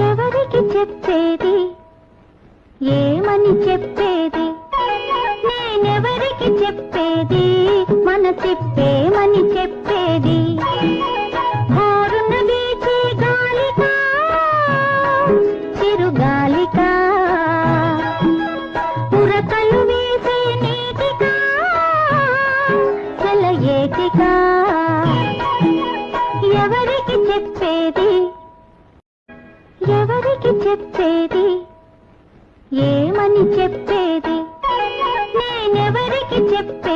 ఎవరికి చెప్పేది ఏమని చెప్పేది నేనెవరికి చెప్పేది మనసిప్పేమని చెప్పేది హోరున వీచే గాలికా చిరుగాలికా ఉరకలు వేసే నీటికా సెలయేటికా ఎవరికి చెప్పేది ఎవరికి చెప్పేది ఏమని చెప్పేది నేనెవరికి చెప్పేది